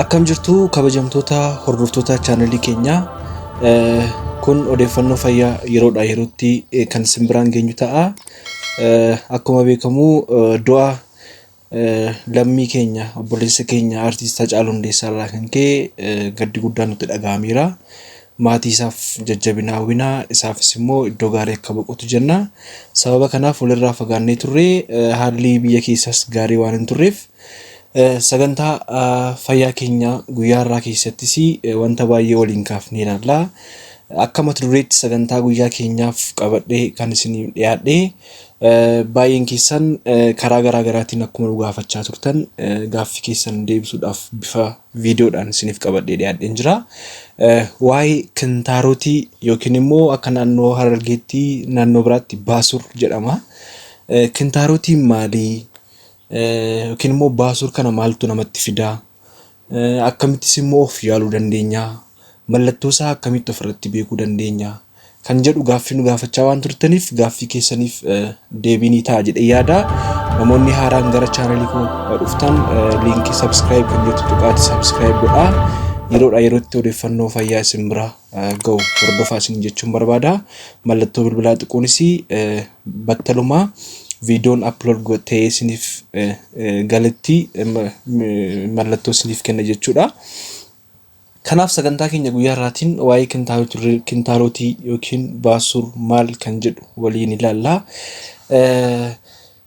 Akkam jirtu kabajamtoota hordoftoota channelii keenyaa. Kun odeeffannoo fayyaa yeroodhaa yerootti kan simbiraan geenyu ta'a. Akkuma beekamu du'a lammii keenya obboleessa keenya artiist Haacaaluu Hundeessaa irraa kan ka'e gaddi guddaan nutti dhaga'ameera. Maatii isaaf jajjabina hawwinaa, isaafis immoo iddoo gaarii akka boqotu jenna. Sababa kanaaf walirraa fagaannee turre, haalli biyya keessas gaarii waan hin turreef sagantaa fayyaa keenya guyyaa irraa keessattis wanta baay'ee waliin kaafnee ilaalla. Akka mata dureetti sagantaa guyyaa keenyaaf qabadhee kan isiniif dhiyaadhe baay'een keessan karaa garaa garaatiin akkuma nu gaafachaa turtan gaaffii keessan deebisuudhaaf bifa viidiyoodhaan isiniif qabadhee dhiyaadheen jira. Waa'ee Kintaarotii yookiin immoo akka naannoo Harargeetti naannoo biraatti baasur jedhama. Kintaarotiin maali? Yookiin immoo baasur kana maaltu namatti fida? Akkamittis immoo of yaaluu dandeenya? Mallattoo isaa akkamitti ofirratti beekuu dandeenya? Kan jedhu gaaffii nu gaafachaa waan turtaniif gaaffii keessaniif deebii ni ta'a jedhee yaada. Namoonni haaraan gara chaanalii koo dhuftan liinkii subscribe kan jettu tuqaati subscribe godhaa. Yeroodhaa yerootti odeeffannoo fayyaa isin bira ga'u hordofaa isin jechuun barbaada. Mallattoo bilbilaa xiqqoonis battalumaa viidiyoon upload godhee isiniif galatti mallattoo isiniif kenna jechuudha. Kanaaf sagantaa keenya guyyaa irraatiin waa'ee Kintaarotii yookiin baasur maal kan jedhu waliin ilaalla.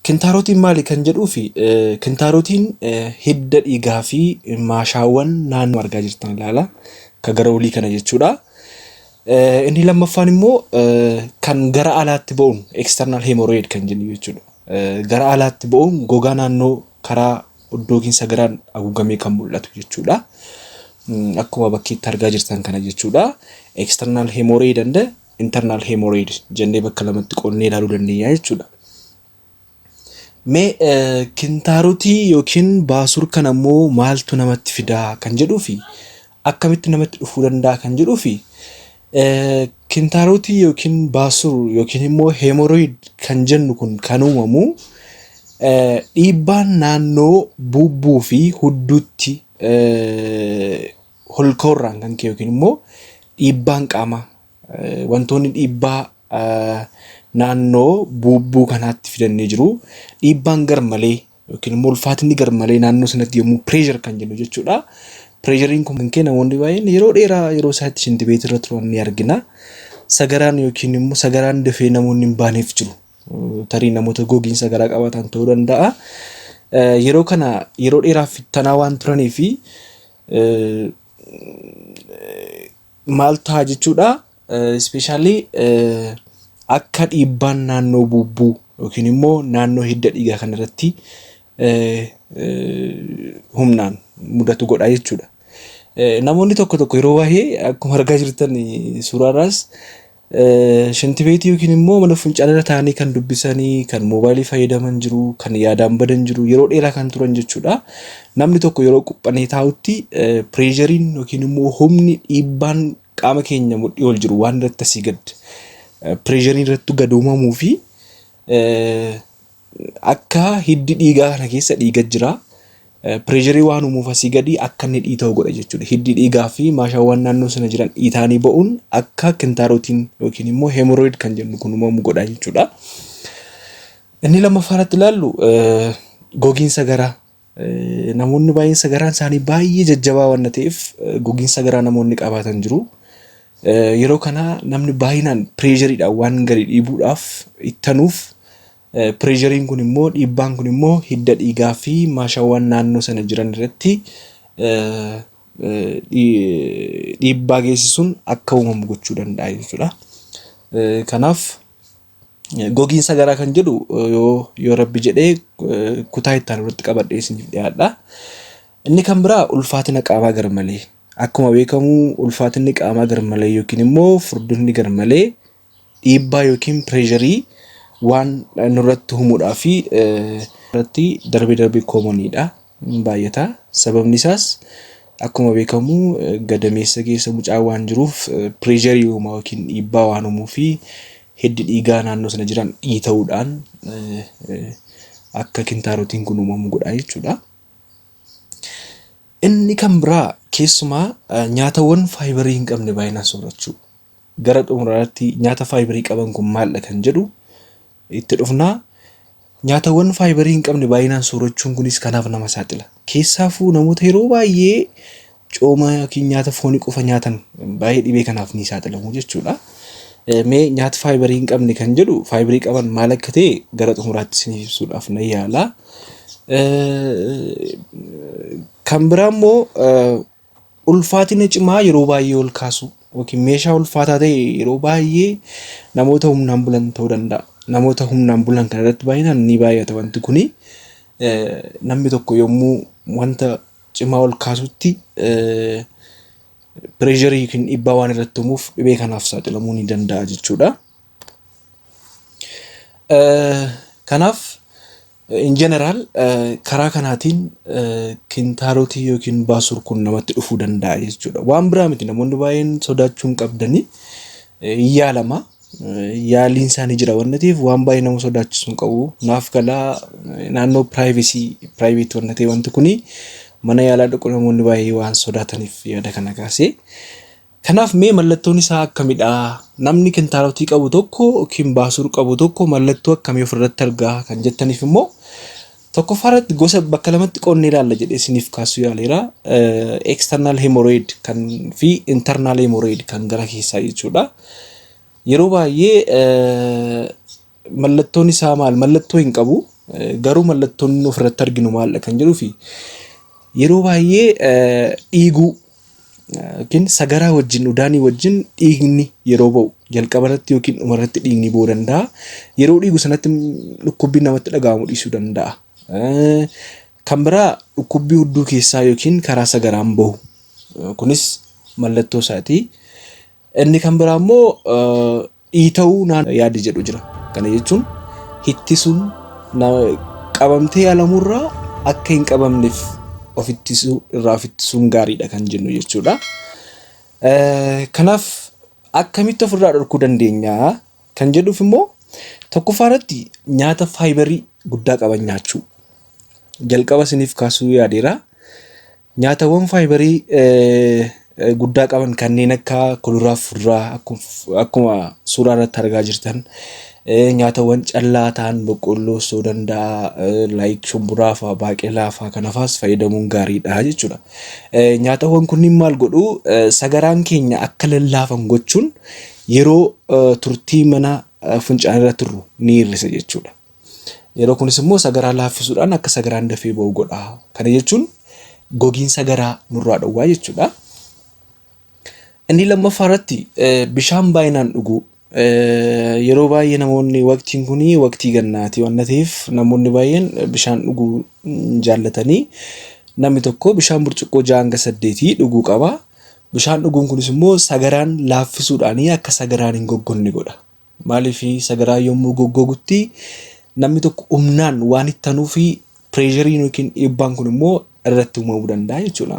Kintaarotiin maali kan jedhuu fi Kintaarotiin hidda dhiigaa fi maashaawwan naannoo argaa jirtan ilaala. Kan gara olii kana jechuudha. Inni lammaffaan immoo kan gara alaatti ba'uun external hemorrhoid kan jennu jechuudha. Gara alaatti ba'uun gogaa naannoo karaa iddooginsa garaan haguugamee kan mul'atu jechuudha. Akkuma bakkeetti argaa jirtan kana jechuudha. External hemorrhoid and internal hemorrhoid jennee bakka lamatti qoonnee ilaaluu dandeenya jechuudha. Mee Kintaarotii yookiin baasur kana immoo maaltu namatti fida kan jedhuu fi akkamitti namatti dhufuu danda'a kan jedhuu fi Kintaarotii yookiin baasur yookiin immoo hemorrhoid kan jennu kun kan uumamu dhiibbaan naannoo bubbuu fi hudduutti holkoorraan kan ka'e yookiin immoo dhiibbaan qaama wantoonni dhiibbaa naannoo bubbuu kanaatti fidannee jiru dhiibbaan garmalee yookiin immoo ulfaatinni garmalee naannoo sanatti yommuu pressure kan jennu jechuudha. Pressuriin kun kan kenna namoonni baay'een yeroo dheeraa yeroo isaatti shintibeet irra turan ni argina. Sagaraan yookiin immoo sagaraan dafee namoonni hin baaneef jiru. Tarii namoota gogiinsa garaa qabatan ta'uu danda'a. Yeroo kana yeroo dheeraaf tanaa waan turanii fi maal ta'a jechuudha. Especially akka dhiibbaan naannoo bubbuu yookiin immoo naannoo hidda dhiigaa kanarratti humnaan mudatu godha jechuudha. Namoonni tokko yeroo baay'ee akkuma argaa jirtan suuraarraas shintibeetii yookiin immoo mana fincaanirra taa'anii kan dubbisanii, kan moobaayilii fayyadaman jiru, kan yaadaan badan jiru, yeroo dheeraa kan turan jechuudha. Namni tokko yeroo quphanee taa'utti pireeshariin yookiin immoo humni dhiibbaan qaama keenya mudhii ol jiru waan irratti asii gad pireeshariin irratti gad uumamuu fi akka hiddi dhiigaa kana keessa dhiiga jira. Pireesharii waan uumuuf asii gadi akka inni dhiita'u godha jechuudha. Hiddi dhiigaa fi maashaawwan naannoo sana jiran dhiitaanii ba'uun akka Kintaarotiin yookiin immoo hemorrhoid kan jennu kun uumamu godha jechuudha. Inni lammaffaarratti ilaallu gogiinsa garaa. Namoonni baay'een sagaraan isaanii baay'ee jajjabaa waan ta'eef gogiinsa garaa namoonni qabaatan jiru. Yeroo kana namni baay'inaan pireeshariidhaan waan gadi dhiibuudhaaf ittanuuf pireeshariin kun immoo dhiibbaan kun immoo hidda dhiigaa fi maashaawwan naannoo sana jiran irratti dhiibbaa geessisuun akka uumamu gochuu danda'a jechuudha. Kanaaf gogiinsa garaa kan jedhu yoo rabbi jedhee kutaa ittaan irratti qabadhee isiniif dhiyaadha. Inni kan biraa ulfaatina qaamaa garmalee. Akkuma beekamu ulfaatinni qaamaa garmalee yookiin immoo furdinni garmalee dhiibbaa yookiin pireesharii waan nurratti uumuudhaa fi irratti darbee koomoniidha baay'ata. Sababni isaas akkuma beekamu gadameessa keessa mucaa waan jiruuf pireesharii uumaa yookiin dhiibbaa waan uumuu fi hiddi dhiigaa naannoo sana jiran dhiita'uudhaan akka Kintaarotiin kun uumamu godha jechuudha. Inni kan biraa keessumaa nyaatawwan faayibarii hin qabne baay'inaan soorachuu. Gara xumuraatti nyaata faayibarii qaban kun maalidha kan jedhu itti dhufnaa. Nyaatawwan faayibarii hin qabne baay'inaan soorachuun kunis kanaaf nama saaxila. Keessaafuu namoota yeroo baay'ee cooma yookiin nyaata foonii qofa nyaatan baay'ee dhibee kanaaf ni saaxilamu jechuudha. Mee nyaata faayibarii hin qabne kan jedhu faayibarii qaban maal akka ta'e gara xumuraatti isiniif ibsuudhaaf nan yaala. Kan biraa immoo ulfaatina cimaa yeroo baay'ee ol kaasu yookiin meeshaa ulfaataa ta'e yeroo baay'ee namoota humnaan bulan ta'uu danda'a. Namoota humnaan bulan kana irratti baay'inaan ni baay'ata wanti kuni. Namni tokko yommuu wanta cimaa ol kaasutti pireesharii yookiin dhiibbaa waan irratti uumuuf dhibee kanaaf saaxilamuu ni danda'a jechuudha. Kanaaf in general karaa kanaatiin kintaarotii yookiin baasur kun namatti dhufuu danda'a jechuudha. Waan biraa miti namoonni baay'een sodaachuu hin qabdani yaalama. Yaalliin isaanii jira waan ta'eef waan baay'ee nama sodaachisuu hin qabu. Naaf galaa naannoo private waan ta'eef wanti kuni mana yaalaa dhaquu namoonni baay'ee waan sodaataniif yaada kana kaasee. Kanaaf mee mallattoon isaa akkamidha? Namni kintaarotii qabu tokko yookiin baasur qabu tokko mallattoo akkamii ofirratti argaa kan jettaniif immoo tokkoffaarratti gosa bakka lamatti qoonnee ilaalla jedhee isiniif kaasuu yaaleera. External hemorrhoid kan fi internal hemorrhoid kan gara keessaa jechuudha. Yeroo baay'ee mallattoon isaa maal? Mallattoo hin qabu. Garuu mallattoon ofirratti arginu maalidha kan jedhuu fi yeroo baay'ee dhiiguu yookiin sagaraa wajjin udaanii wajjin dhiigni yeroo ba'u jalqabarratti yookiin dhumarratti dhiigni ba'uu danda'a. Yeroo dhiigu sanatti dhukkubbiin namatti dhaga'amu dhiisuu danda'a. Kan biraa dhukkubbii hudduu keessaa yookiin karaa sagaraan bahu kunis mallattoo isaati. Inni kan biraa immoo dhiita'uu yaadi jedhu jira. Kana jechuun hittisuun qabamtee yaalamurraa akka hin qabamneef of ittisuun gaariidha kan jennu jechuudha. Kanaaf akkamitti ofirraa dhorkuu dandeenya kan jedhuuf immoo tokkoffaarratti nyaata faayibarii guddaa qaban nyaachuu. Jalqaba isiniif kaasuu yaadeera. Nyaatawwan faayibarii guddaa qaban kanneen akka kuduraa fi fuduraa akkuma suuraa irratti argaa jirtan nyaatawwan callaa ta'an boqqolloo ta'uu danda'a like shumburaa fa'aa baaqelaa fa'aa kanaafis fayyadamuun gaariidha jechuudha. Nyaatawwan kunniin maal godhu sagaraan keenya akka lallaafan gochuun yeroo turtii mana fincaanii irra turru ni hir'isa jechuudha. Yeroo kunis immoo sagaraa laaffisuudhaan akka sagaraan dafee ba'u godha. Kana jechuun gogiinsa garaa nurraa dhowwaa jechuudha. Inni lammaffaarratti bishaan baay'inaan dhuguu. Yeroo baay'ee namoonni waqtiin kuni waqtii gannaati waan ta'eef namoonni baay'een bishaan dhuguu jaallatanii namni tokko bishaan burcuqqoo 6-8 dhuguu qaba. Bishaan dhuguun kunis immoo sagaraan laaffisuudhaan akka sagaraan hin goggonne godha. Maaliif sagaraan yommuu goggogutti namni tokko humnaan waan ittanuu fi pireeshariin yookiin dhiibbaan kun immoo irratti uumamuu danda'a jechuudha.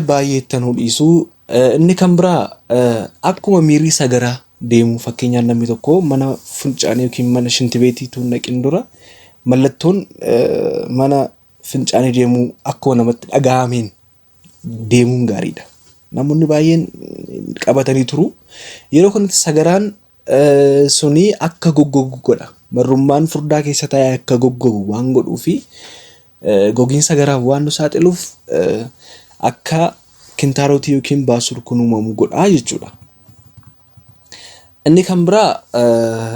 Baay'ee ittanuu dhiisuu. Inni kan biraa akkuma miirri sagaraa deemu fakkeenyaan namni tokko mana fincaanii yookiin mana shintibeetii tuun naqin dura mallattoon mana fincaanii deemuu akkuma namatti dhaga'ameen deemuun gaariidha. Namoonni baay'een qabatanii turu. Yeroo kanatti sagaraan suni akka goggogu godha. Marrummaan furdaa keessa taa'ee akka goggogu waan godhuu fi gogiinsa garaaf waan nu saaxiluuf akka kintaarotii yookiin baasur kun uumamu godhaa jechuudha. Inni kan biraa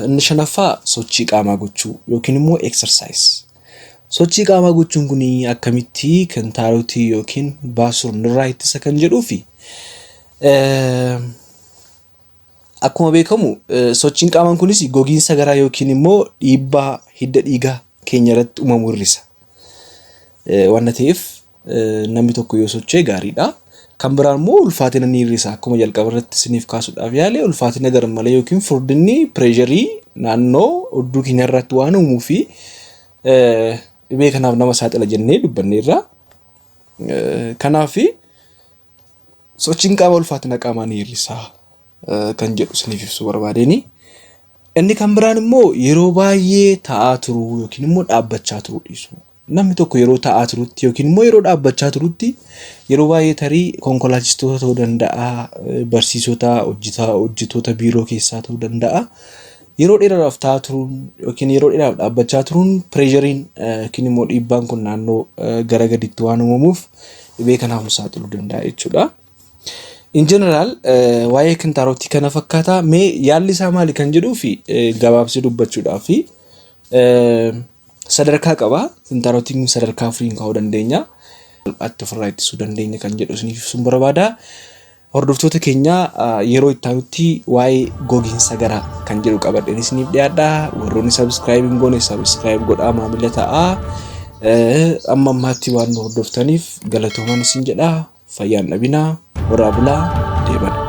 inni shanaffaa sochii qaamaa gochuu yookiin immoo exercise. Sochii qaamaa gochuun kun akkamitti kintaarotii yookiin baasur nurraa ittisa kan jedhuu fi akkuma beekamu sochiin qaamaa kunis gogiinsa garaa yookiin immoo dhiibbaa hidda dhiigaa keenya irratti uumamu hir'isa. Waan ta'eef namni tokko yoo socho'e gaariidha. Kan biraan immoo ulfaatina ni hir'isa. Akkuma jalqaba irratti isiniif kaasuudhaaf yaale ulfaatina garmalee yookiin furdinni pireesharii naannoo hudduu keenya irratti waan uumuu fi dhibee kanaaf nama saaxila jennee dubbanneerra. Kanaaf sochiin qaama ulfaatina qaamaa ni hir'isa kan jedhu isiniif ibsuu barbaadeni. Inni kan biraan immoo yeroo baay'ee taa'aa turuu yookiin immoo dhaabbachaa turuu dhiisuu. namni tokko yeroo taa'aa turutti yookiin immoo yeroo dhaabbachaa turutti yeroo baay'ee tarii konkolaachistoota ta'uu danda'a, barsiisota, hojjetoota biiroo keessaa ta'uu danda'a. Yeroo dheeraadhaaf taa'aa turuun yookiin yeroo dheeraadhaaf dhaabbachaa turuun pireeshariin yookiin immoo dhiibbaan kun naannoo gara gaditti waan uumamuuf dhibee kanaaf nu saaxiluu danda'a jechuudha. In general waa'ee kintaarotii kana fakkaata. Mee yaalli isaa maali kan jedhuu fi gabaabsee dubbachuudhaaf sadarkaa qaba. Kintaarotiin sadarkaa afuriin ka'uu dandeenya. Ofirraa ittisuu dandeenya kan jedhu isiniif ibsuun barbaada. Hordoftoota keenya yeroo itti aanutti waa'ee gogiinsa garaa kan jedhu qabadheen isiniif dhiyaadha. Warroonni subscribe hin goone subscribe godhaa, maamila ta'aa. Amma ammaatti waan nu hordoftaniif galatoomaa isin jedha. Fayyaan dhabinaa, horaa bulaa, deebanaa.